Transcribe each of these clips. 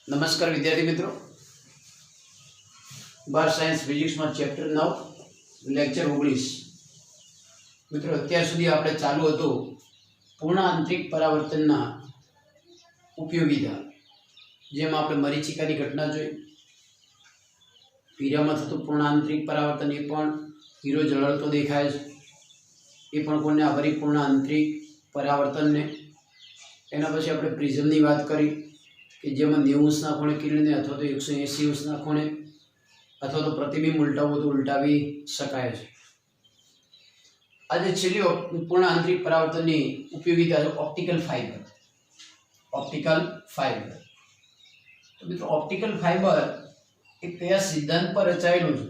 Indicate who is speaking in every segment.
Speaker 1: नमस्कार विद्यार्थी मित्रों, बार साइंस फिजिक्स में चैप्टर 9 लेक्चर 19 मित्रों अत्यार सुधी आपणे चालू हतो पूर्ण आंतरिक परावर्तनना उपयोगिता, जेमां आपणे मरीचिकानी घटना जोई। हीरामां थतुं पूर्ण आंतरिक परावर्तन ए पण हीरो जळहळतो देखाय छे, ए पण कोने आभारी पूर्ण आंतरिक परावर्तन ने। एना पछी आपणे प्रिझमनी वात करी कि जेमां 90 अंशना खूणे किरणने अथवा तो 180 अंशना खूणे अथवा तो प्रतिबिंब उलटावो तो उलटावी शकाय छे। आज छेल्ली पूर्ण आंतरिक परावर्तननी उपयोगिता है ऑप्टिकल फाइबर। ऑप्टिकल फाइबर तो मित्रों ऑप्टिकल फाइबर एक कया सिद्धांत पर रचायेलुं छे?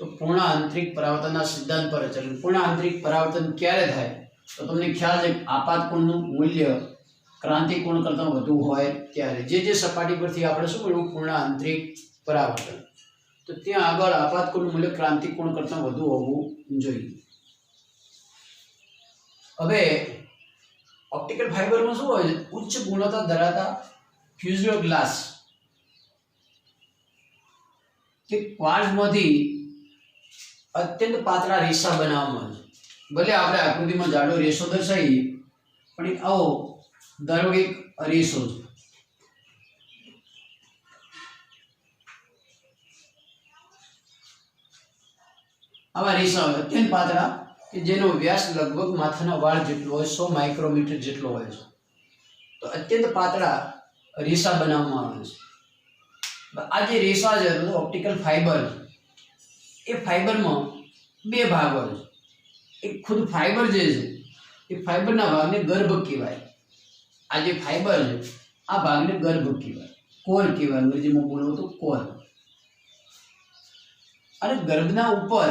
Speaker 1: तो पूर्ण आंतरिक परावर्तनना सिद्धांत पर रचायेलुं। पूर्ण आंतरिक परावर्तन क्यारे थाय? तो तमने ख्याल छे आपात कोणनुं मूल्य क्रांति कोण करता वधु होय त्यारे जे सपाटी परथी आपणे शुं मेळव्युं पूर्ण आंतरिक परावर्तन, तो त्यां आगळ आपात कोणनुं मूल्य क्रांति कोण करता वधु होवुं जोईए। हवे ऑप्टिकल फाइबर में शुं होय छे? उच्च गुणवत्ता धरावता फ्यूज्ड ग्लास के क्वार्ट्जमांथी अत्यंत पातळा रेसा बनाववामां आवे छे। भले आपणे आकृतिमां जाडो रेसो दर्शावीए पण एक आवो धारो के एक रेसो छे। आवा रेसा अत्यंत पातळा कि जेनो व्यास लगभग माथाना वाळ जेटलो होय 100 माइक्रोमीटर जेटलो होय छे। तो अत्यंत पातळा रेसा बनाववामां आवे छे। आ जे रेसा छे तो ऑप्टिकल फाइबर ए फाइबर में बे भाग होय छे। एक खुद फाइबर जे छे ए फाइबरना भागने गर्भ कहेवाय। आ जे फाइबर है आ भागने गर्भ कहेवाय, कोर कहेवाय। अंग्रेजी में बोलो तो कोर। अने गर्भना ऊपर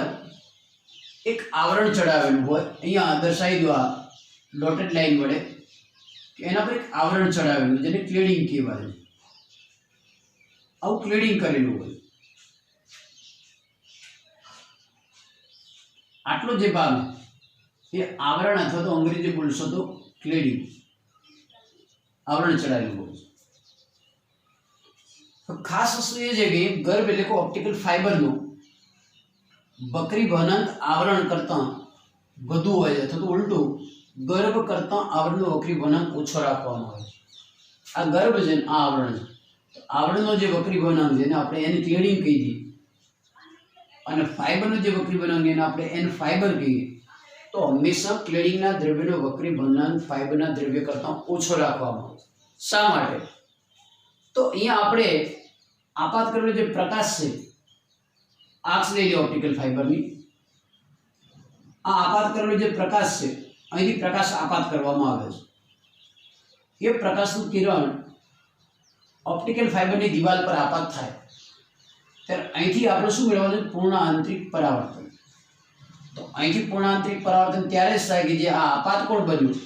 Speaker 1: एक आवरण चढ़ावेलुं होय। अहींया दर्शावी दो आ डॉटेड लाइन वडे कि एना पर एक आवरण चढ़ावेलुं जेने क्लेडिंग कहेवाय। आवुं क्लेडिंग करेलुं होय। आटलो जे भाग ए आवरण अथवा तो अंग्रेजी बोलशो तो क्लेडिंग आवरण चढ़ावेलुं होय। तो खास वस्तु ए छे के गर्भ એટલે કે ऑप्टिकल फाइबर નું વક્રીભવનાંક आवरण करता વધુ હોય છે, અથવા તો ઉલટું गर्भ करता आवरणનો વક્રીભવનાંક ઓછો રાખવામાં આવે છે। આ गर्भ છે આ आवरण છે। તો आवरणનો જે વક્રીભવનાંક છે એને આપણે એન ક્લેડિંગ કહી દઈએ અને ફાઇબરનો જે વક્રીભવનાંક એને આપણે એન ફાઇબર કહીએ। તો હંમેશા ક્લેડિંગના દ્રવ્યનો વક્રીભવનાંક ફાઇબરના દ્રવ્ય કરતા ઓછો રાખવામાં આવે। શા માટે? તો અહીંયા આપણે આપાત કરેલો જે પ્રકાશ છે, આંખ લઈ લે ઓપ્ટિકલ ફાઇબરની, આ આપાત કરેલો જે પ્રકાશ છે અહીંથી પ્રકાશ આપાત કરવામાં આવે છે। એ પ્રકાશનું કિરણ ઓપ્ટિકલ ફાઇબરની દિવાલ પર આપાત થાય ત્યારે અહીંથી આપણે શું મેળવવાનું? પૂર્ણ આંતરિક પરાવર્તન। तो અહીંથી પૂર્ણ આંતરિક પરાવર્તન ત્યારે જ થાય કે જે આ આપાત કોણ બન્યું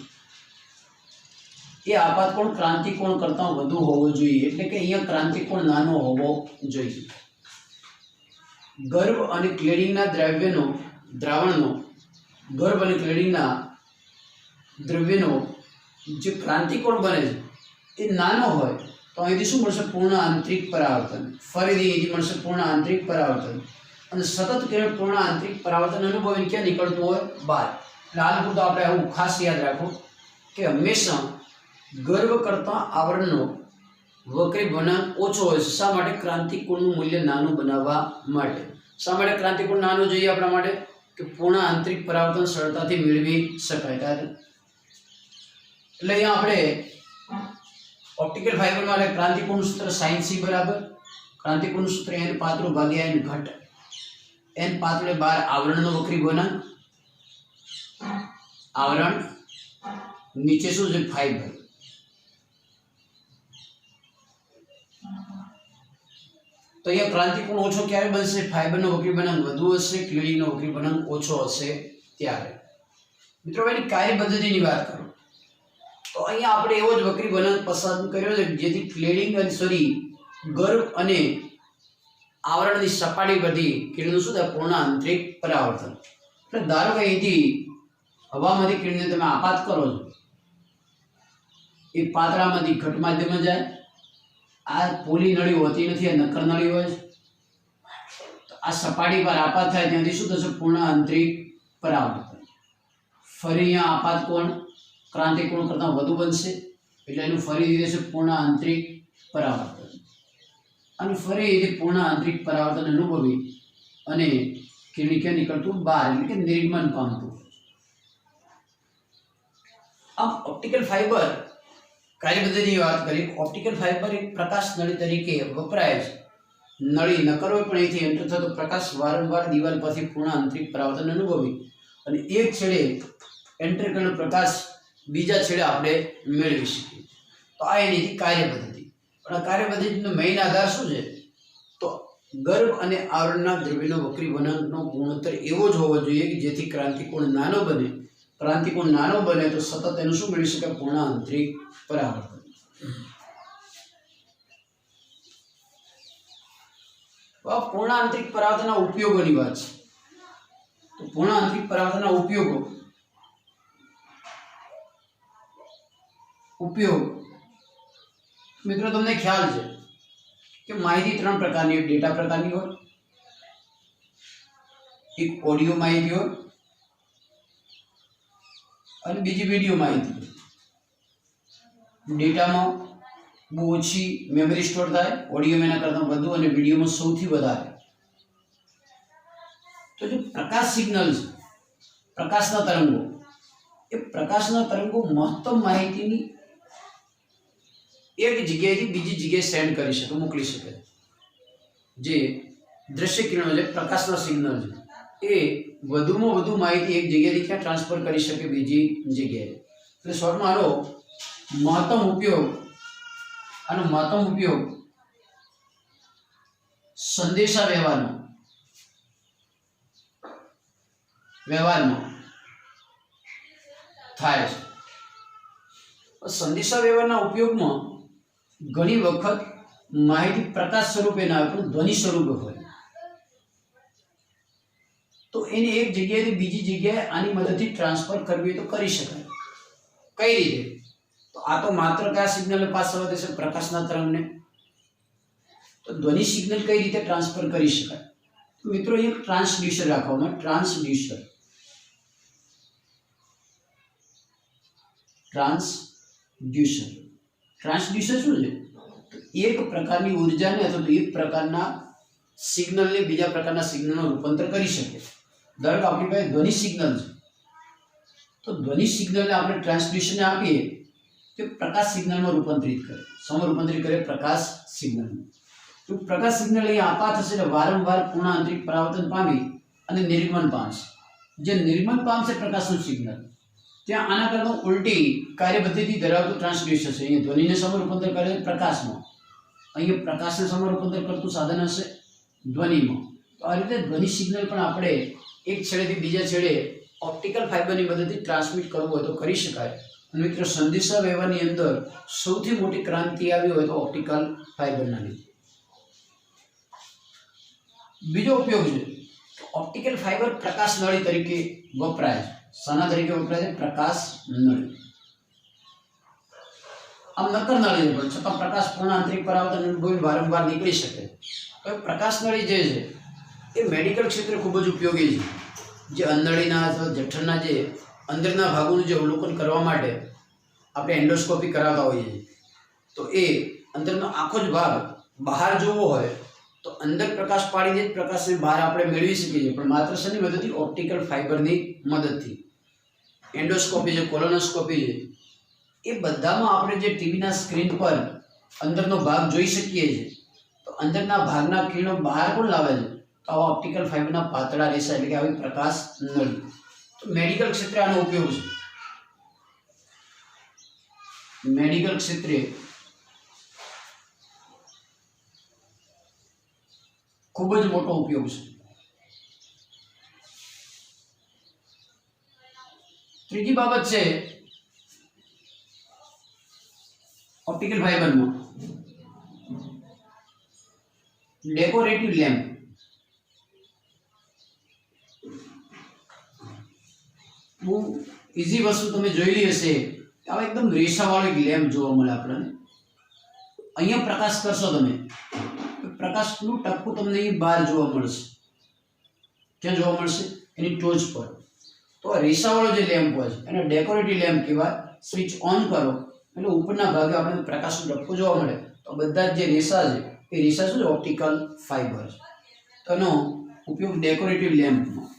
Speaker 1: એ આપાત કોણ ક્રાંતિ કોણ કરતા વધુ હોવો જોઈએ, એટલે કે અહીંયા ક્રાંતિ કોણ નાનો હોવો જોઈએ। ગર્ભ અને ક્લેડિંગના દ્રાવણનો ગર્ભ અને ક્લેડિંગના દ્રવ્યનો જે ક્રાંતિ કોણ બને છે એ નાનો હોય તો અહીંથી શું મળશે? પૂર્ણ આંતરિક પરાવર્તન। ફરીથી અહીંથી મળશે પૂર્ણ આંતરિક પરાવર્તન અને સતત કિરણ પૂર્ણ આંતરિક પરાવર્તન અનુભવીને ક્યાં નીકળતું હોય? બહાર। એટલે હાલ પૂરતું આપણે આવું ખાસ યાદ રાખો કે હંમેશા गर्भ करता आवरणનો વક્રીભવનાંક ઓછો હોય છે। શા માટે? ક્રાંતિકોણનું મૂલ્ય નાનું બનાવવા માટે। શા માટે ક્રાંતિકોણ નાનો જોઈએ આપણા માટે? કે પૂર્ણ આંતરિક પરાવર્તન સરળતાથી મેળવી શકાય। એટલે અહીંયા આપણે ઓપ્ટિકલ ફાઇબર માટે ક્રાંતિકોણનું સૂત્ર sin c બરાબર ક્રાંતિકોણનું સૂત્ર n પાતળું ભાગ્યા n ઘટ। n પાતળે 12 આવરણનો વક્રીભવનાંક, આવરણ નીચે શું છે? ફાઇબર। तो यह क्रांतिकोण ओछो क्यारे बनशे? फाइबरनो वक्रीभवनांक वधु हशे, क्लेडिंगनो वक्रीभवनांक ओछो हशे त्यारे। मित्रों एनी कार्यपद्धतिनी वात करो तो अहींया आपणे एवो ज वक्रीभवनांक पसंद कर्यो छे जेथी क्लेडिंग अने सॉरी गर्भ अने आवरणनी सपाटी परथी किरणनुं शुं थाय? पूर्ण आंतरिक परावर्तन। એટલે ધારો કે અહીંથી હવામાંથી કિરણને તમે આપાત કરો છો, એ પાતળામાંથી ઘટ માધ્યમમાં જાય આ પોલી નળી હોતી નથી, આ નક્કર નળી હોય છે. તો આ સપાટી પર આપાત થાય ત્યાંથી શું થશે? પૂર્ણ આંતરિક પરાવર્તન. ફરી અહીંયા આપાત કોણ ક્રાંતિક કોણ કરતાં વધુ બનશે એટલે એનું ફરીથી થશે પૂર્ણ આંતરિક પરાવર્તન. અને ફરીથી પૂર્ણ આંતરિક પરાવર્તન અનુભવી અને કિરણી ક્યાં નીકળતું? બહાર, એટલે કે નિર્ગમન પામતું. આમ ઓપ્ટિકલ ફાઇબર કાર્યપદ્ધતિની વાત કરીએ. ઓપ્ટિકલ ફાઇબર એક પ્રકાશ નળી તરીકે વપરાય છે. નળી નક્કર હોય પણ અહીંથી એન્ટર થતો પ્રકાશ વારંવાર દિવાલ પરથી પૂર્ણ આંતરિક પરાવર્તન અનુભવી અને એક છેડે એન્ટર કરેલો પ્રકાશ બીજા છેડે આપણે મેળવી શકીએ. તો આ એની કાર્યપદ્ધતિ. પણ આ કાર્યપદ્ધતિનો મેઇન આધાર શું છે? તો ગર્ભ અને આવરણના દ્રવ્યનો વક્રી વળાંકનો ગુણોત્તર એવો જ હોવો જોઈએ કે જેથી ક્રાંતિકોણ નાનો બને. ક્રાંતિકોણ નાનો બને તો સતત એનું શું મેળવી શકાય? પૂર્ણ આંતરિક પરાવર્તન. આ પૂર્ણ આંતરિક પરાવર્તનના ઉપયોગોની વાત છે. તો પૂર્ણ આંતરિક પરાવર્તનના ઉપયોગ મિત્રો તમને ખ્યાલ છે કે માહિતી ત્રણ પ્રકારની હોય. ડેટા પ્રકારની હોય, એક ઓડિયો માહિતી હોય અને બીજી વિડીયો માહિતી. ડેટામાં બહુ ઓછી મેમરી સ્ટોર થાય, ઓડિયોમાં એના કરતાં વધુ અને વિડીયોમાં સૌથી વધારે. તો જે પ્રકાશ સિગ્નલ છે, પ્રકાશના તરંગો, એ પ્રકાશના તરંગો મહત્તમ માહિતીની એક જગ્યાએથી બીજી જગ્યાએ સેન્ડ કરી શકે, મોકલી શકે. જે દ્રશ્ય કિરણો છે, પ્રકાશના સિગ્નલ છે, એ વધુમાં વધુ માહિતી એક જગ્યાએથી ક્યાં ટ્રાન્સફર કરી શકે? બીજી જગ્યાએ. એટલે શોર્ટમાં આનો મહત્તમ ઉપયોગ સંદેશા વ્યવહારમાં થાય છે. સંદેશા વ્યવહારના ઉપયોગમાં ઘણી વખત માહિતી પ્રકાશ સ્વરૂપે ના હોય પણ ધ્વનિ સ્વરૂપે હોય. તો એને એક જગ્યાએથી બીજી જગ્યાએ આની મદદથી ટ્રાન્સફર કરવી હોય તો કરી શકાય. કઈ રીતે? તો આ તો માત્ર કયા સિગ્નલને પાસ થવા દેશે? પ્રકાશના તરંગને. તો ધ્વનિ સિગ્નલ કઈ રીતે ટ્રાન્સફર કરી શકાય? તો મિત્રો એક ટ્રાન્સડ્યુસર રાખવામાં. ટ્રાન્સડ્યુસર શું છે? તો એક પ્રકારની ઉર્જાને અથવા તો એક પ્રકારના સિગ્નલને બીજા પ્રકારના સિગ્નલમાં રૂપાંતર કરી શકે. ધારો કે આપણી પાસે ધ્વનિ સિગ્નલ છે, તો ધ્વનિ સિગ્નલને આપણે ટ્રાન્સડ્યુસરને આપીએ કે પ્રકાશ સિગ્નલમાં રૂપાંતરિત કરે. શેમાં રૂપાંતરિત કરે? પ્રકાશ સિગ્નલમાં. તો પ્રકાશ સિગ્નલ અહીંયા આપાત થશે એટલે વારંવાર પૂર્ણ આંતરિક પરાવર્તન પામી અને નિર્ગમન પામશે. જે નિર્ગમન પામશે પ્રકાશનું સિગ્નલ, ત્યાં આના કરતાં ઉલટી કાર્યપદ્ધતિ ધરાવતું ટ્રાન્સડ્યુસર છે. અહીંયા ધ્વનિને શેમાં રૂપાંતર કરે? પ્રકાશમાં. અહીંયા પ્રકાશને શેમાં રૂપાંતર કરતું સાધન હશે? ધ્વનિમાં. તો આ રીતે ધ્વનિ સિગ્નલ પણ આપણે એક છેડેથી બીજા છેડે ઓપ્ટિકલ ફાઇબરની મદદથી ટ્રાન્સમિટ કરવું હોય તો કરી શકાય. અને મિત્રો સંદેશા વ્યવહારની અંદર સૌથી મોટી ક્રાંતિ આવી હોય તો ઓપ્ટિકલ ફાઇબરના લીધે. બીજો ઉપયોગ છે ઓપ્ટિકલ ફાઇબર પ્રકાશ નળી તરીકે વપરાય છે. શાના તરીકે વપરાય છે? પ્રકાશ નળી. આમ નક્કર નળી પણ છતાં પ્રકાશ પૂર્ણ આંતરિક પરાવર્તન અનુભવી વારંવાર નીકળી શકે. તો પ્રકાશ નળી જે છે એ મેડિકલ ક્ષેત્રે ખૂબ જ ઉપયોગી છે. જે અંધળીના અથવા જઠરના જે અંદરના ભાગોનું જે અવલોકન કરવા માટે આપણે એન્ડોસ્કોપી કરાવતા હોઈએ છીએ, તો એ અંદરનો આખો જ ભાગ બહાર જોવો હોય તો અંદર પ્રકાશ પાડીને જ પ્રકાશને બહાર આપણે મેળવી શકીએ છીએ, પણ માત્ર શેની મદદથી? ઓપ્ટિકલ ફાઇબરની મદદથી. એન્ડોસ્કોપી છે, કોલોનોસ્કોપી છે, એ બધામાં આપણે જે ટીવીના સ્ક્રીન પર અંદરનો ભાગ જોઈ શકીએ છીએ. તો અંદરના ભાગના કિરણો બહાર કોણ લાવે છે? તો આવા ઓપ્ટિકલ ફાઇબરના પાતળા રેસા, એટલે કે આવી પ્રકાશ નળી. તો મેડિકલ ક્ષેત્રે આનો ઉપયોગ છે. મેડિકલ ક્ષેત્રે ખૂબ જ મોટો ઉપયોગ છે. ત્રીજી બાબત છે ઓપ્ટિકલ ફાઇબરમાં ડેકોરેટિવ લેમ્પ. બહુ ઇઝી વસ્તુ તમે જોયેલી હશે. આવા એકદમ રેસાવાળો એક લેમ્પ જોવા મળે આપણને. અહીંયા પ્રકાશ કરશો તમે, પ્રકાશનું ટપકું તમને અહીં બહાર જોવા મળશે. ક્યાં જોવા મળશે? એની ટોચ પર. તો રેસાવાળો જે લેમ્પ હોય છે એને ડેકોરેટિવ લેમ્પ કહેવાય. સ્વિચ ઓન કરો એટલે ઉપરના ભાગે આપણે પ્રકાશનું ટપકું જોવા મળે. તો બધા જ જે રેસા છે એ રેસા શું છે? ઓપ્ટિકલ ફાઇબર છે. તો એનો ઉપયોગ ડેકોરેટિવ લેમ્પમાં,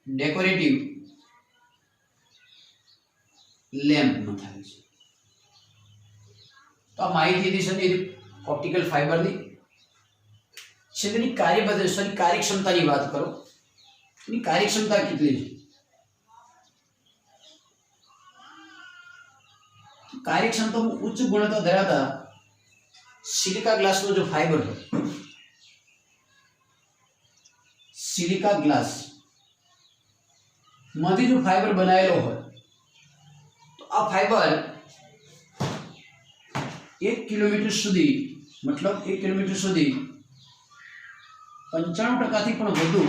Speaker 1: ડેકોરેટિવ લેમ્પમાં થાય છે. તો આ માહિતી હતી સર ઓપ્ટિકલ ફાઇબરની. તેની કાર્યક્ષમતાની વાત કરો. એની કાર્યક્ષમતા કેટલી છે? કાર્યક્ષમતામાં ઉચ્ચ ગુણવત્તા ધરાવતા સિલિકા ગ્લાસનો જો ફાઇબર હોય, સિલિકા ગ્લાસ માંથી જો ફાઇબર બનાવેલો હોય તો આ ફાઇબર 1 કિલોમીટર સુધી, મતલબ 1 કિલોમીટર સુધી 95% થી પણ વધુ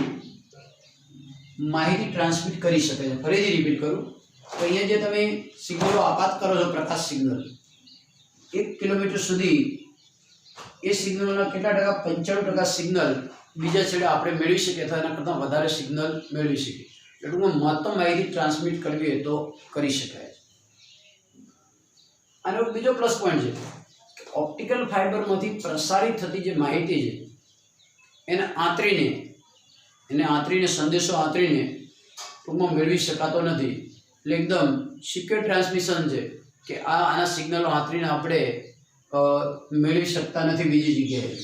Speaker 1: માહિતી ટ્રાન્સમિટ કરી શકે છે. ફરીથી રિપીટ કરું તો અહીંયા જે તમે સિગ્નલો આપાત કરો છો, પ્રકાશ સિગ્નલ 1 કિલોમીટર સુધી એ સિગ્નલોના કેટલા ટકા? 95% સિગ્નલ બીજા છેડે આપણે મેળવી શકીએ અથવા એના કરતાં વધારે સિગ્નલ મેળવી શકીએ. એટલું મહત્તમ માહિતી ટ્રાન્સમિટ કરવી હોય તો કરી શકાય. આનો બીજો પ્લસ પોઈન્ટ છે કે ઓપ્ટિકલ ફાઇબરમાંથી પ્રસારિત થતી જે માહિતી છે એને આંતરીને સંદેશો આંતરીને ટૂંકમાં મેળવી શકાતો નથી. એટલે એકદમ સિક્યોર ટ્રાન્સમિશન છે કે આના સિગ્નલો આંતરીને આપણે મેળવી શકતા નથી બીજી જગ્યાએ.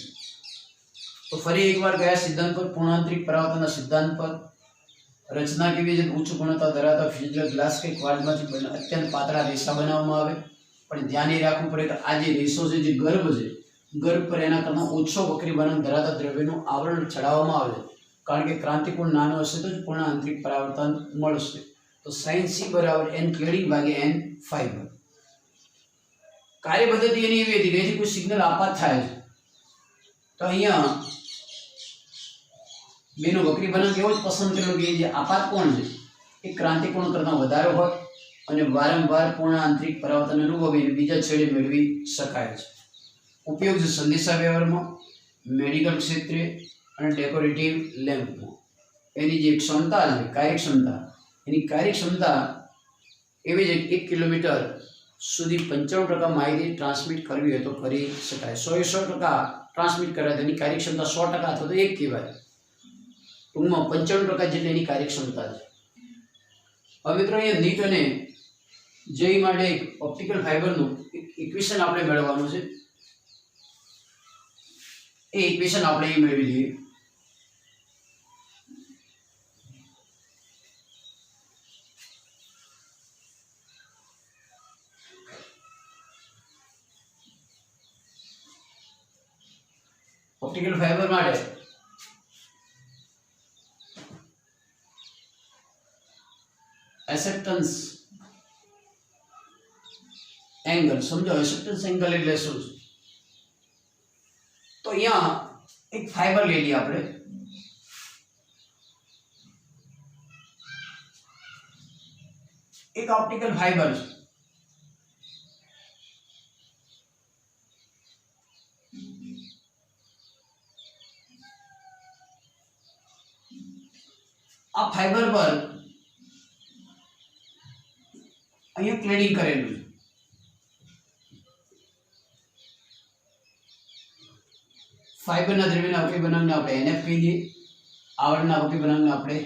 Speaker 1: તો ફરી એકવાર ગયા સિદ્ધાંત પર, પૂર્ણાંતરિક પરાવર્તનના સિદ્ધાંત પર. રચના કેવી છે? ઉચ્ચ ગુણવત્તા ધરાવતા ફિઝિકલ ગ્લાસ કે ક્વાર્ટઝમાંથી અત્યંત પાતળા રેસા બનાવવામાં આવે. પણ ધ્યાન એ રાખવું પડે કે આ જે રેસો છે, જે ગર્ભ છે, ગર્ભ પર એના કરતાં ઓછો વક્રીભવન ધરાવતા દ્રવ્યનું આવરણ ચડાવવામાં આવે. કારણ કે ક્રાંતિકોણ નાનો હશે તો જ પૂર્ણ આંતરિક પરાવર્તન મળશે. તો sin c બરાબર n ક્લેડિંગ ભાગ્યા n ફાઇબર. કાર્ય પદ્ધતિ એની એવી હતી કે જેથી કોઈ સિગ્નલ આપાત થાય છે તો અહીંયા બેનો વક્રીભવન કેવો જ પસંદ કરેલો કે જે આપાત કોણ છે એ ક્રાંતિકોણ કરતાં વધારે હોય અને વારંવાર પૂર્ણ આંતરિક પરાવર્તન અનુભવીને બીજા છેડે મેળવી શકાય છે. ઉપયોગ છે સંદેશાવ્યવહારમાં, મેડિકલ ક્ષેત્રે અને ડેકોરેટિવ લેમ્પમાં. એની જે ક્ષમતા છે, કાર્યક્ષમતા, એની કાર્યક્ષમતા એવી છે કે 1 કિલોમીટર સુધી 95% માહિતી ટ્રાન્સમિટ કરવી હોય તો કરી શકાય. 100% ટ્રાન્સમિટ કરાય તો એની કાર્યક્ષમતા 100% અથવા તો 1 કહેવાય. ટૂંકમાં 95% જેટલી એની કાર્યક્ષમતા છે. હવે મિત્રો અહીંયા નીટ અને જેઈ માટે ઓપ્ટિકલ ફાઇબરનું ઇક્વેશન આપણે મેળવવાનું છે. એ ઇક્વેશન આપણે અહીં મેળવી લઈએ. ઓપ્ટિકલ ફાઇબર માટે એસેપ્ટન્સ એંગલ સમજો. એસેપ્ટન્સ એંગલ એટલે શું છે? તો અહીંયા એક ફાઇબર લઈ લઈએ આપણે. એક ઓપ્ટિકલ ફાઇબર છે. આ ફાઇબર પર અહીંયા ક્લેડિંગ કરેલું છે. ફાઇબરના દ્રવ્યના વક્રી બનાવને આપણે NF કહી દઈએ, આવરણના વક્રી બનાવને આપણે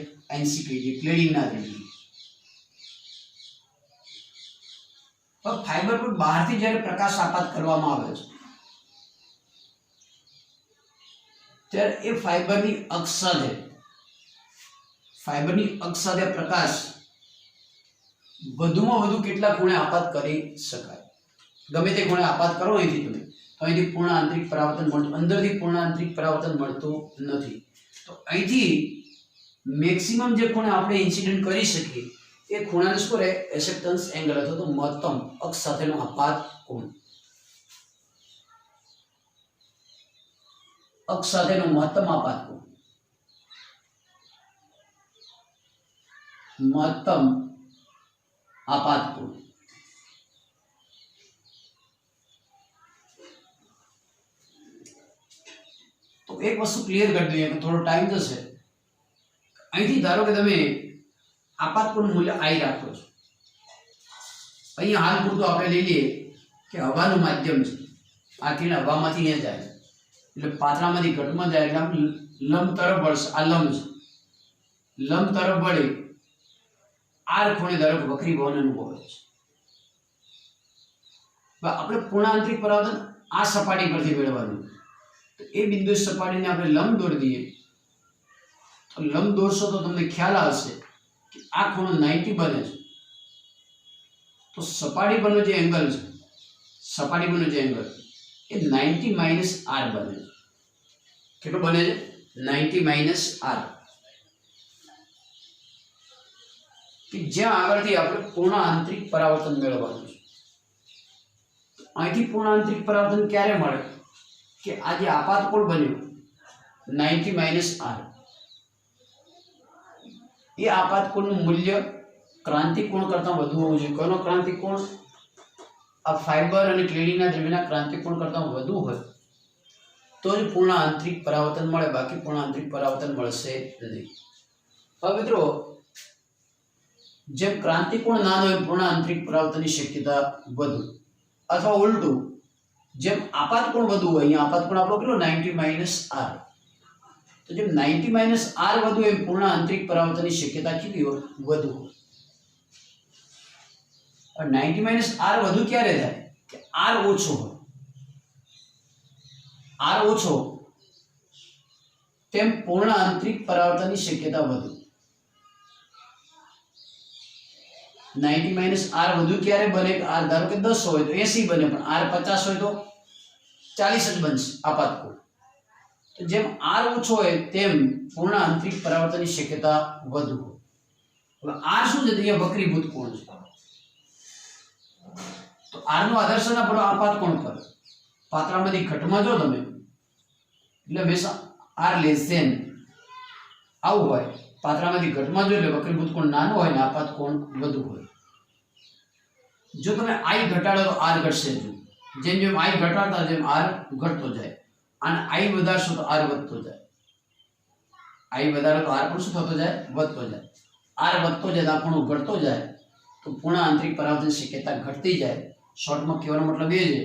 Speaker 1: NC કહી દઈએ, ક્લેડિંગના દ્રવ્ય. હવે ફાઇબર પર બહારથી જ્યારે પ્રકાશ આપાત કરવામાં આવે છે ત્યારે એ ફાઇબરની અક્ષ સાથે પ્રકાશ વધુમાં વધુ કેટલા ખૂણે આપાત કરી શકાય? ગમે તે ખૂણે આપાત કરો અહીંથી તમે તો અહીંથી પૂર્ણ આંતરિક પરાવર્તન મળતું, અંદરથી પૂર્ણ આંતરિક પરાવર્તન મળતું નથી. તો અહીંથી મેક્સિમમ જે ખૂણે આપણે ઇન્સિડન્ટ કરી શકીએ એ ખૂણાને શું કહે? એસેપ્ટન્સ એંગલ અથવા તો મહત્તમ અક્ષ સાથેનો આપાત કોણ. અક્ષ સાથેનો મહત્તમ આપાત કોણ, મહત્તમ आपात कोण। तो एक वस्तु क्लियर कर दीए कि थोड़ो टाइम जશે અહીંથી ધારો કે તમે આપાત કોણ મૂલ્ય i રાખો છો। અહીં હાલ પૂરતું આપણે લઈ લઈએ કે હવાનું માધ્યમ છે, આ કિરણ હવામાંથી અહીંયા જાય એટલે પાતળામાંથી ઘટમાં જાય એટલે આમ લંબ તરફ વળશે। આ લંબ છે, લંબ તરફ વળે આર ખૂણે ધારો કે વક્રીભવન અનુભવે છે। આપણે પૂર્ણાંતરિક પરાવર્તન આ સપાટી પરથી મેળવવાનું, તો એ બિંદુ સપાટીને આપણે લંબ દોરી દઈએ તો લંબ દોરશો તો તમને ખ્યાલ આવશે કે આ ખૂણો 90 બને છે। તો સપાટી પરનો જે એંગલ છે, સપાટી પરનો જે એંગલ એ 90 માઇનસ r બને છે। કેટલો બને છે? 90 માઇનસ r। કે જ્યાં આગળથી આપણે પૂર્ણ આંતરિક પરાવર્તન મેળવવાનું છે। અહીંથી પૂર્ણ આંતરિક પરાવર્તન ક્યારે મળે કે આ જે આપાત કોણ બન્યો 90 માઇનસ r, એ આપાત કોણનું મૂલ્ય ક્રાંતિક કોણ કરતાં વધુ હોવું જોઈએ। કોનો ક્રાંતિક કોણ? આ ફાઇબર અને ક્લેડીના દ્રવ્યના ક્રાંતિક કોણ કરતાં વધુ હોય તો જ પૂર્ણ આંતરિક પરાવર્તન મળે, બાકી પૂર્ણ આંતરિક પરાવર્તન મળશે નહીં। હવે મિત્રો, જેમ ક્રાંતિક કોણ નાનો હોય પૂર્ણ આંતરિક પરાવર્તનની શક્યતા વધુ, અથવા ઉલટું જેમ આપાત કોણ વધુ હોય, અહીંયા આપાત કોણ આપણો કેટલો 90 માઇનસ r, તો જેમ 90 માઇનસ r વધુ એમ પૂર્ણ આંતરિક પરાવર્તનની શક્યતા કેટલી હોય? વધુ હોય। 90 માઇનસ r વધુ ક્યારે થાય કે r ઓછો હોય, r ઓછો તેમ પૂર્ણ આંતરિક પરાવર્તનની શક્યતા વધુ। 90 માઇનસ r વધુ ક્યારે બને? r ધારો કે 10 હોય તો 80 બને, પણ r 50 હોય તો 40 જ બનશે આપાત કોણ। તો જેમ r ઓછો હોય તેમ પૂર્ણ આંતરિક પરાવર્તનની શક્યતા વધુ હોય। હવે r શું છે? અહીંયા વક્રીભૂત કોણ છે, તો r નો આધાર શેના પર? આપાત કોણ પર। પાતળામાંથી ઘટમાં જો તમે એટલે હંમેશા r લેસ ધેન આવું હોય, પાતળામાંથી ઘટમાં જો એટલે વક્રીભૂત કોણ નાનો હોય ને આપાત કોણ વધુ હોય। જો તમે i ઘટાડો તો r ઘટશે, જેમ જેમ i ઘટાડતા જેમ r ઘટતો જાય, અને i વધારશો તો r વધતો જાય। i વધારો તો r પણ શું થતો જાય? વધતો જાય। r વધતો જાય તો આપણો ઘટતો જાય, તો પૂર્ણ આંતરિક પરાવર્તન શક્યતા ઘટતી જાય। શોર્ટમાં કહેવાનો મતલબ એ છે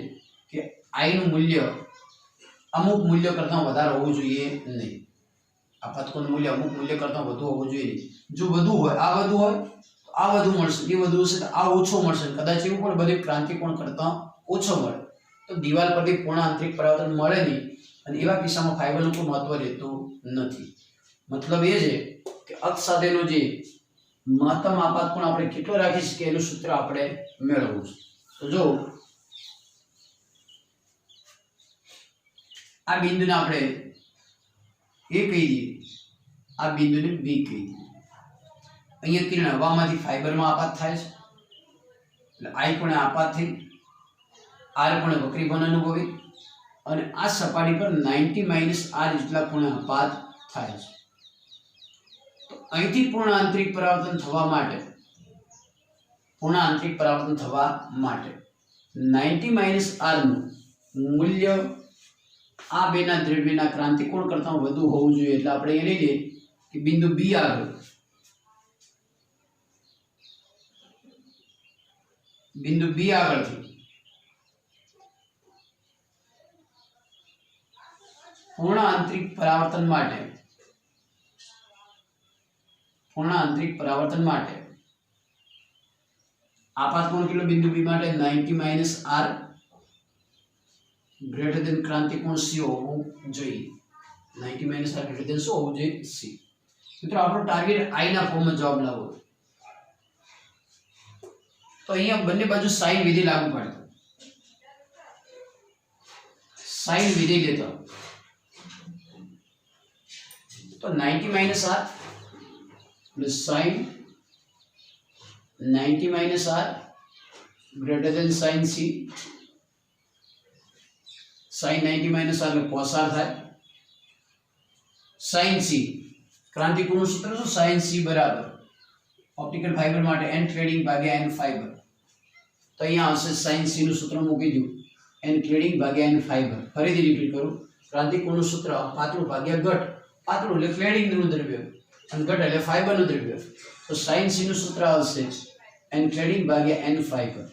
Speaker 1: કે i નું મૂલ્ય અમુક મૂલ્ય કરતાં વધારે હોવું જોઈએ નહીં। આપાત કોણનું મૂલ્ય અમુક મૂલ્ય કરતાં વધુ હોવું જોઈએ નહીં। જો વધુ હોય, આ વધુ હોય તો આ વધુ મળશે, એ વધુ હશે તો આ ઓછો મળશે, કદાચ એવું પણ બને ક્રાંતિક કોણ કરતાં ઓછો મળે, તો દિવાલ પરથી પૂર્ણ આંતરિક પરાવર્તન મળે નહીં, અને એવા કિસ્સામાં ફાઇબરનું કોઈ મહત્વ રહેતું નથી। મતલબ એ છે કે અક્ષ સાથેનો જે મહત્તમ આપાત કોણ આપણે કેટલો રાખી શકીએ એનું સૂત્ર આપણે મેળવવું છે। તો જો આ બિંદુને આપણે એ કહી દઈએ, આ બિંદુને બી કહી દઈએ। અહીંયા કિરણ હવામાંથી ફાઇબરમાં આપાત થાય છે, એટલે આઈ કોણે આપાત થઈ, આર કોણે વક્રીભવન અનુભવી, અને આ સપાટી પર 90 માઇનસ r જેટલા ખૂણે આપાત થાય છે। તો અહીંથી પૂર્ણ આંતરિક પરાવર્તન થવા માટે, પૂર્ણ આંતરિક પરાવર્તન થવા માટે 90 માઇનસ r નું મૂલ્ય આ બેના દ્રવ્યના ક્રાંતિક કોણ કરતાં વધુ હોવું જોઈએ। એટલે આપણે એ લઈ લઈએ કે બિંદુ બી આગળ, બિંદુ બી આગળથી પૂર્ણ આંતરિક પરાવર્તન માટે, પૂર્ણ આંતરિક પરાવર્તન માટે આપાત કોણ કેટલો બિંદુ બી માટે? 90 માઇનસ r ગ્રેટર ધેન ક્રાંતિક કોણ c હોવું જોઈએ। 90 માઇનસ r ગ્રેટર ધેન શું હોવું જોઈએ? c। મિત્રો આપણો ટાર્ગેટ i ના ફોર્મમાં જવાબ લાવવો, તો અહીંયા બંને બાજુ સાઇન વિધિ લાગુ પડે, સાઇન વિધિ લેતો તો 90 minus r plus sine 90 minus r greater than sine c, sine 90 minus r એટલે cos r થાય, સાઇન c ક્રાંતિક કોણનું સૂત્ર શું? સાઇન c બરાબર ऑप्टिकल फाइबर माटे n क्लेडिंग भाग्या n फाइबर तो અહીંયા આવશે sin c નું સૂત્ર મૂકી દઉં n ક્લેડિંગ ભાગ્યા n फाइबर ફરીથી રિપીટ કરું ક્રાંતિકોણનું સૂત્ર પાતળું ભાગ્યા ઘટ પાતળું એટલે ક્લેડિંગ નું દ્રવ્ય અને ઘટ એટલે ફાઇબર નું દ્રવ્ય તો sin c નું સૂત્ર આવશે n ક્લેડિંગ ભાગ્યા n फाइबर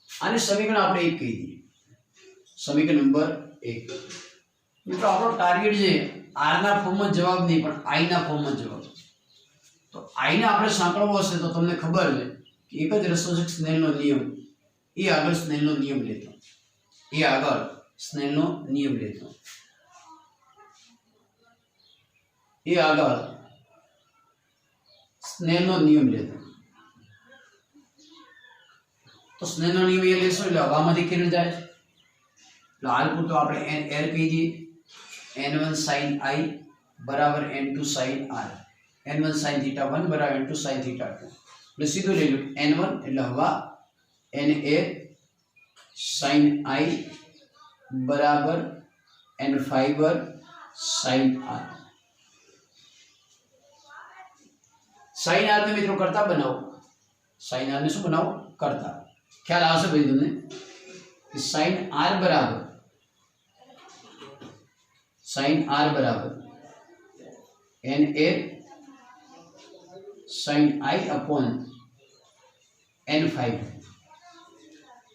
Speaker 1: આને સમીકરણ આપણે 1 કહી દઈએ સમીકરણ નંબર 1 મિત્રો આપણો ટાર્ગેટ છે r ના ફોર્મમાં જવાબ નહીં પણ i ના ફોર્મમાં જવાબ तो आई ने આપણે સાંકળવો હશે તો તમને ખબર છે કે એક જ રસ્તો છે સ્નેલનો નિયમ એ આગળ સ્નેલનો નિયમ લેતો तो स्नेलનો નિયમ એ લેશો એટલે હવામાંથી કિરણ જાય એટલે હાલ પૂરતો આપણે એર કહી દઈએ n1 sin i બરાબર n2 sin r n1 sin theta 1 बराबर n2 sin theta 2 એટલે સીધું લઈ લો n1 એટલે હવા na sin i बराबर n fibre sin r sin r ने मित्रों करता बनाओ sin r ने શું બનાવો કરતા ખ્યાલ આવશે ભાઈ તમને कि sin r बराबर na sin i upon n fibre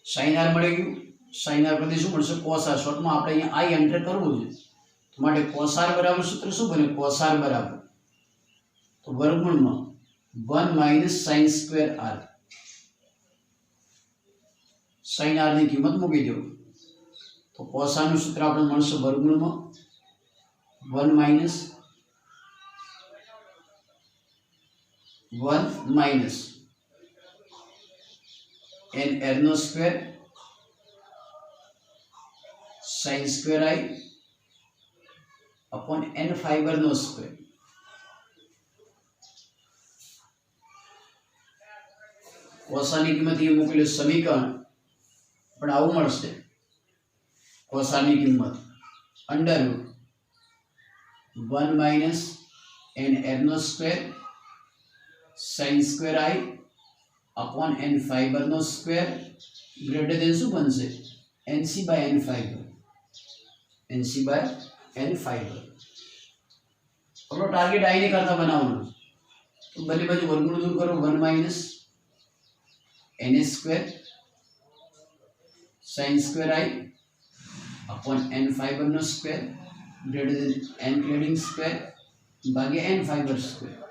Speaker 1: sin r મળી ગયું sin r પરથી શું મળશે cos r શોર્ટમાં આપણે અહીંયા i એન્ટર કરવું છે તો માટે cos r બરાબર સૂત્ર શું બને cos r બરાબર તો વર્ગમૂળમાં 1 minus sin square r sin r ની કિંમત મૂકી દો તો cos r નું સૂત્ર આપણે મળશે વર્ગમૂળમાં 1 માઈનસ 1 माइनस n r नो square sin square i upon n fibre नो स्क्वायर कोसा ની કિંમત એ મૂકેલું સમીકરણ પણ આવું મળશે કોસા ની કિંમત under root 1 minus n r નો square sin square i upon n fibre नो स्क्वायर ग्रेटर देन શું બનશે nc by n फाइबर આપણો ટાર્ગેટ i ને કરતા બનાવવાનો તો બંને બાજુ વર્ગમૂળ દૂર કરો 1 minus n square sin square i upon n fibre नो square greater than n cladding square भाग्યા n fiber square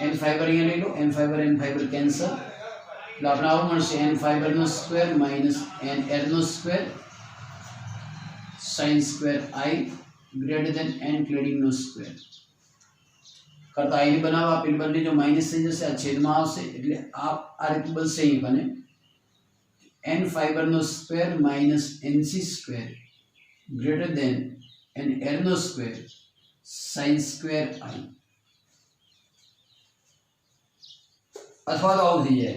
Speaker 1: n fiber અહીંયા લઈ લો n फाइबर कैंसल એટલે આપણે આવું મળશે n फाइबर નો સ્ક્વેર માઈનસ n r નો square sin square i greater than n cladding नो स्क्वेर करता i ની બનાવો આપેલ બંને જો માઈનસ થઈ જશે આ છેદમાં આવશે એટલે આ રીતે બનશે અહીં બને n फाइबर નો square minus nc square greater than n r નો સ્ક્વેર sin स्क्वायर i अथवा तो आउट ही है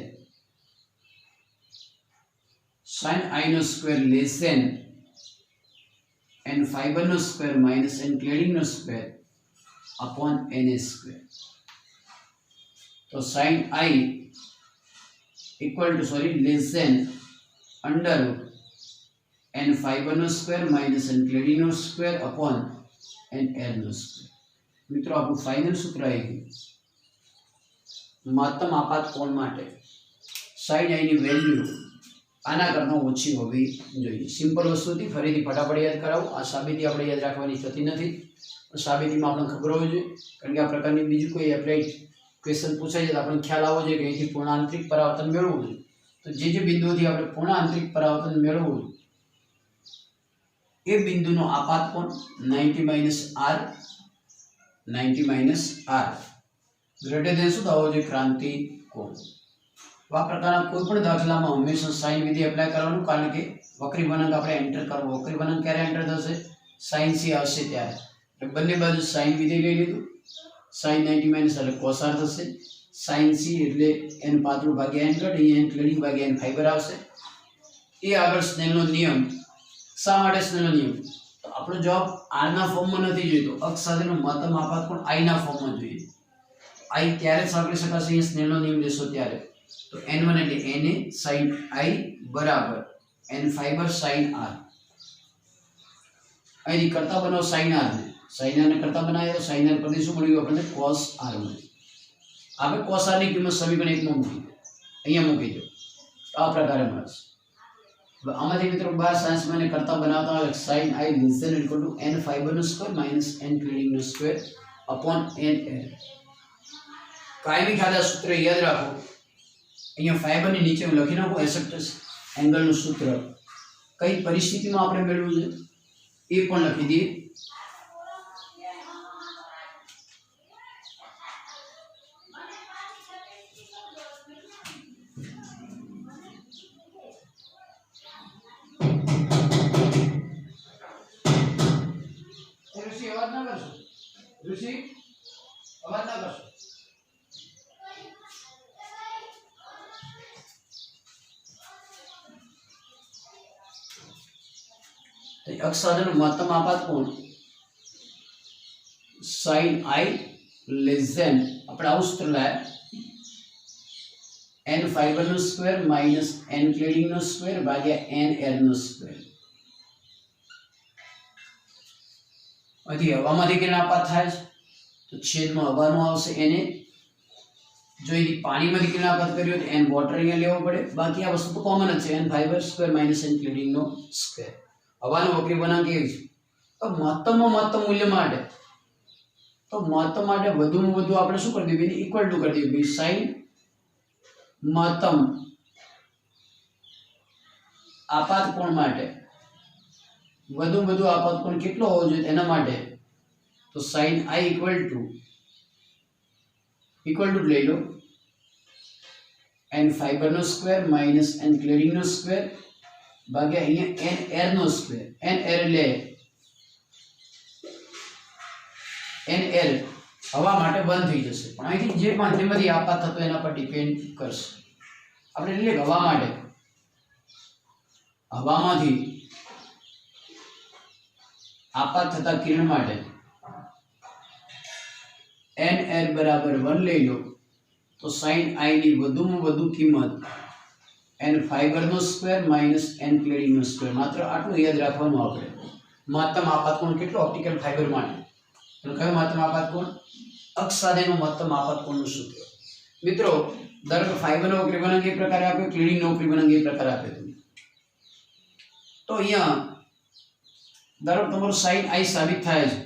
Speaker 1: sin i नो square less than n fibre नो स्क्वायर माइनस n क्लेडिंग नो स्क्वायर अपॉन n स्क्वायर तो sin i equal to less than under n fibre नो स्क्वायर माइनस n क्लेडिंग नो स्क्वायर अपॉन n r नो square मित्रों आपको final सूत्र आएगी महत्तम आपात कोण માટે sin i ની વેલ્યુ આના કરતા ઓછી હોવી જોઈએ સિમ્પલ વસ્તુ હતી ફરીથી ફટાફટ યાદ કરાવું આ સાબિતી આપણે યાદ રાખવાની થતી નથી પણ સાબિતીમાં આપણે ખબર હોવી જોઈએ કારણ કે આ પ્રકારની બીજું કોઈ એપ્લાઇડ ક્વેશ્ચન પૂછાય છે તો આપણને ખ્યાલ આવવો જોઈએ કે અહીંથી પૂર્ણ આંતરિક પરાવર્તન મેળવવું જોઈએ તો જે બિંદુઓથી આપણે પૂર્ણ આંતરિક પરાવર્તન મેળવવું એ બિંદુનો આપાત કોણ 90 માઈનસ r ग्रेटर देन શું થવો જોઈએ ક્રાંતિ કોણ આ પ્રકારના કોઈ પણ દાખલામાં હંમેશા સાઇન વિધિ એપ્લાય કરવાનું કારણ કે વક્રી વળાંક આપણે એન્ટર કરવો વક્રી વળાંક ક્યારે એન્ટર થશે sin c આવશે ત્યારે એટલે બંને બાજુ સાઇન વિધિ લઈ લીધું sin 90 માઈનસ એટલે cos r થશે sin c એટલે n પાતળું ભાગ્યા n ઘટ અહીંયા n ક્લેડિંગ ભાગ્યા n ફાઇબર આવશે એ આગળ સ્નેલનો નિયમ શા માટે સ્નેલનો નિયમ તો આપણો જવાબ r ના ફોર્મમાં નથી જોઈતો, અક્ષ સાથેનો મહત્તમ આપાત કોણ i ના ફોર્મમાં જોઈએ. i ત્યારે જ સાંકળી શકાશે અહીંયા સ્નેલનો નિયમ લેશો ત્યારે. તો n1 એટલે na sin i બરાબર n ફાઈબર sin r. અહીંથી કરતા બનાવો sin r ને, sin r ને કરતા બનાવ્યો તો sin r પરથી શું મળ્યું આપણને cos r મળ્યું. આપણે cos r ની કિંમત સમીકરણ 1 માં મૂકી દો, અહીંયા મૂકી દો તો આ પ્રકારે મળશે. હવે આમાંથી મિત્રો 12 સાયન્સમાં ને કરતા બનાવતા હોય sin i less than equal to n fiber નો સ્ક્વેર minus n ક્લીડિંગ નો સ્ક્વેર upon n air. કાયમી ખાતા સૂત્ર યાદ રાખો. અહીંયા ફાઈબર ની નીચે હું લખી નાખું એસેપ્ટસ એંગલ નું સૂત્ર કઈ પરિસ્થિતિમાં આપણે મેળવવું છે એ પણ લખી દઈએ. ઋષિ અવાજ ના કરશો, ઋષિ અવાજ ના કરશો. અક્ષ સાથેનો મહત્તમ આપાત કોણ sin i less than આપણે આવું સૂત્ર લાયા n ફાઈબર નો સ્ક્વેર માઈનસ n ક્લેડિંગ નો સ્ક્વેર ભાગ્યા n એર નો સ્ક્વેર. અહીંથી હવામાંથી કેટલા આપાત થાય છે તો છેદમાં હવાનું આવશે na. જો અહીંથી પાણીમાંથી કેટલા આપાત કર્યો તો n વોટર અહીંયા લેવો પડે. બાકી આ વસ્તુ તો કોમન જ છે, n fiber square minus n cladding નો સ્ક્વેર. હવાનો વક્રી બનાવ કેવી છે તો મહત્તમમાં મહત્તમ મૂલ્ય માટે વધુમાં વધુ આપણે શું કરી દઈએ ઇક્વલ ટુ કરી દઈએ sin મહત્તમ આપાત કોણ માટે વધુમાં વધુ આપાત કોણ કેટલો હોવો જોઈએ એના માટે તો sin i ઇક્વલ ટુ લઈ લો n ફાઈબર નો સ્ક્વેર માઈનસ n ક્લેડિંગ નો સ્ક્વેર ભાગ્યા અહીંયા n એર નો સ્ક્વેર. n એર એટલે n એર હવા માટે બંધ થઈ જશે, પણ અહીંથી જે માધ્યમમાંથી આપાત થતો એના પર ડિપેન્ડ કરશે. આપણે એટલે હવા માટે હવામાંથી આપાત થતા કિરણ માટે n એર બરાબર 1 લઈ લો તો sin i ની વધુમાં વધુ કિંમત n ફાઈબર નો સ્ક્વેર માઈનસ n ક્લેડિંગ નો સ્ક્વેર. માત્ર આટલું યાદ રાખવાનું આપણે. મહત્તમ આપાત કોણ કેટલો ઓપ્ટિકલ ફાઈબર માટે તો કયો મહત્તમ આપાત કોણ અક્ષ સાથેનો મહત્તમ આપાત કોણનું સૂત્ર. મિત્રો ધારો કે ફાઈબર નો વક્રી બનાંક એ પ્રકારે આપ્યો, ક્લેડિંગ નો વક્રી બનાંક એ પ્રકારે આપ્યો તમે તો અહીંયા ધારો તમારું sin i સાબિત થાય છે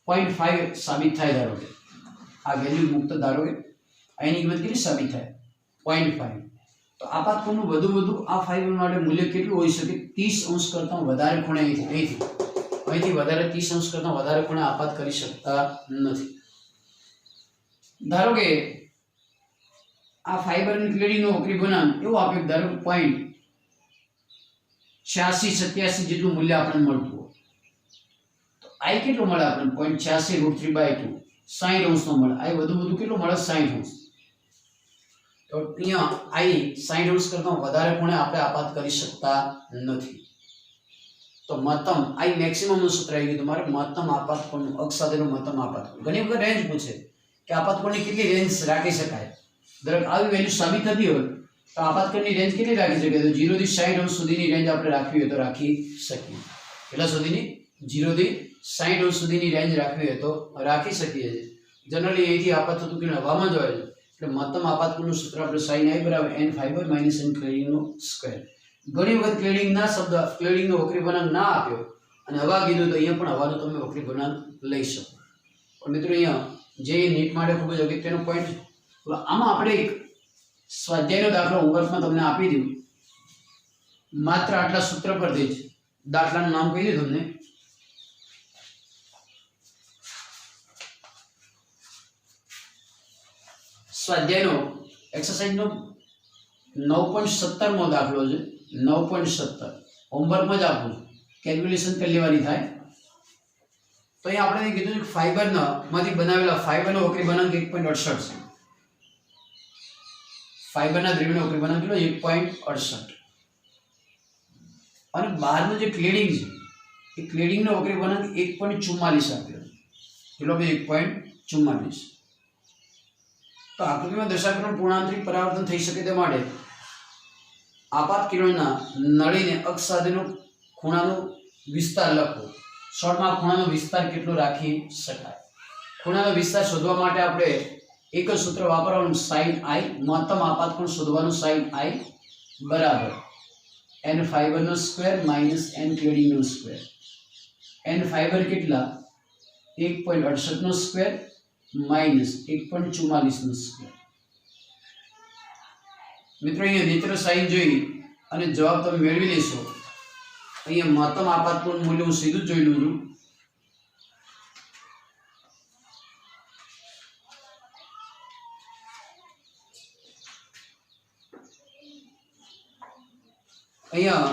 Speaker 1: 0.5 સાબિત થાય. ધારો કે આ વેલ્યુ મુક્ત ધારો કે આની કિંમત કેટલી સાબિત થાય 0.5 તો આપાત કોણનું વધુ આ ફાઈબર માટે મૂલ્ય કેટલું હોઈ શકે 30 અંશ કરતાં વધારે ખૂણે અહીંથી વધારે 30 અંશ કરતાં વધારે ખૂણે આપાત કરી શકતા નથી. ધારો કે આ ફાઈબર અને ક્લેડિંગ નો વક્રી બનામ એવું આપ્યું ધારો કે 0.86-87 જેટલું મૂલ્ય આપણને મળતું હોય તો i કેટલું મળે આપણને 0.86√3/2 60 અંશનો મળે. i વધુ કેટલું મળે 60 અંશ. તો અહીંયા i 60 અંશ કરતાં વધારે ખૂણે આપણે આપાત કરી શકતા નથી. તો મહત્તમ i મેક્સિમમ નું સૂત્ર આવી ગયું તમારે મહત્તમ આપાત કોણનું અક્ષ સાથેનું મહત્તમ આપાત કોણ. ઘણી વખત રેન્જ પૂછે કે આપાત કોણની કેટલી રેન્જ રાખી શકાય. દરેક આવી વેલ્યુ સાબિત થતી હોય તો આપાત કોણની રેન્જ કેટલી રાખી શકાય તો 0 થી 60 અંશ સુધીની રેન્જ આપણે રાખવી હોય તો રાખી શકીએ. કેટલા સુધીની 0 થી 60 અંશ સુધીની રેન્જ રાખવી હોય તો રાખી શકીએ છીએ. જનરલી અહીંથી આપાત થતું કે હવામાં જ હોય છે એટલે મહત્તમ આપાત કોણનું સૂત્ર આપણે sin i બરાબર n fiber minus n cladding નો સ્ક્વેર. ઘણી વખત ક્લેડિંગ ના શબ્દ ક્લેડિંગ નો વક્રી બનાંક ના આપ્યો અને હવા કીધું તો અહીંયા પણ હવાનો તમે વક્રી બનાંક લઈ શકો. પણ મિત્રો અહીંયા જે નીટ માટે ખૂબ જ અગત્યનો પોઈન્ટ છે. આમાં આપણે એક સ્વાધ્યાયનો દાખલો હોમવર્કમાં તમને આપી દીધું માત્ર આટલા સૂત્ર પરથી જ. દાખલાનું નામ કહી દીધું તમને સ્વાધ્યાયનો એક્સરસાઇઝનો 9.17મો દાખલો છે. 9.17 હોમવર્કમાં જ આપું કેલ્ક્યુલેશન કરી લેવાની થાય. તો અહીં આપણે કીધું કે ફાઈબરના માંથી બનાવેલા ફાઈબરનો વક્રી બનાંક 1.68 છે. ફાઈબરના દ્રવ્યનો વક્રી બનાંક કેટલો 1.68 અને બહારનું જે ક્લેડિંગ છે એ ક્લેડિંગનો વક્રી ગુણાંક 1.44 આપ્યો. કેટલો ભાઈ? 1.44. તો આકૃતિમાં દર્શાવેલું પૂર્ણાંતરિક પરાવર્તન થઈ શકે તે માટે આપાત કિરણના નળીને અક્ષ સાથેનો ખૂણાનો વિસ્તાર લખો. શોર્ટમાં ખૂણાનો વિસ્તાર કેટલો રાખી શકાય? ખૂણાનો વિસ્તાર શોધવા માટે આપણે એક જ સૂત્ર વાપરવાનું, sin i. મહત્તમ આપાત કોણ શોધવાનું, sin i બરાબર n ફાઈબરનો સ્ક્વેર માઈનસ n ક્લેડિંગનો સ્ક્વેર. n ફાઈબર કેટલા? 1.68 નો સ્ક્વેર માઈનસ 1.44 નો સ્ક્વેર. મિત્રો અહીંયા નેત્ર સાઈન જોઈ અને જવાબ તમે મેળવી લેશો. અહીંયા મહત્તમ આપાત કોણ મૂલ્ય હું સીધું જોઈ લઉં છું. અહીંયા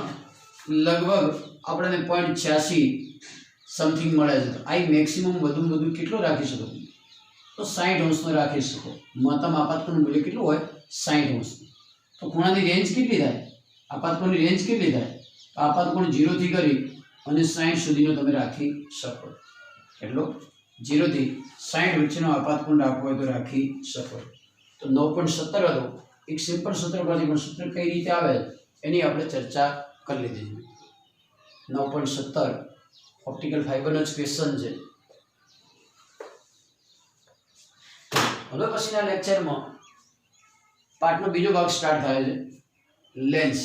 Speaker 1: લગભગ આપણને 0.86 સમથિંગ મળે છે. તો આઈ મેક્સિમમ વધુ કેટલો રાખી શકો? તો 60 અંશનો રાખી શકો. મહત્તમ આપાતકોણનું મૂલ્ય કેટલું હોય? 60 અંશનું. તો ખૂણાની રેન્જ કેટલી થાય? આપાતકોણની રેન્જ કેટલી થાય? તો આપાતકોણ 0 થી કરી અને 60 સુધીનો તમે રાખી શકો. એટલો 0 થી 60 વચ્ચેનો આપાતકોણ રાખવો હોય તો રાખી શકો. તો 9.17 હતો. એક સિમ્પલ સૂત્ર પરથી, પણ સૂત્ર કઈ રીતે આવે એની આપણે ચર્ચા કરી લીધી છે. 9.17 ઓપ્ટિકલ ફાઈબરનો જ ક્વેશ્ચન છે. હવે પછીના લેક્ચરમાં પાઠનો બીજો ભાગ સ્ટાર્ટ થાય છે, લેન્સ.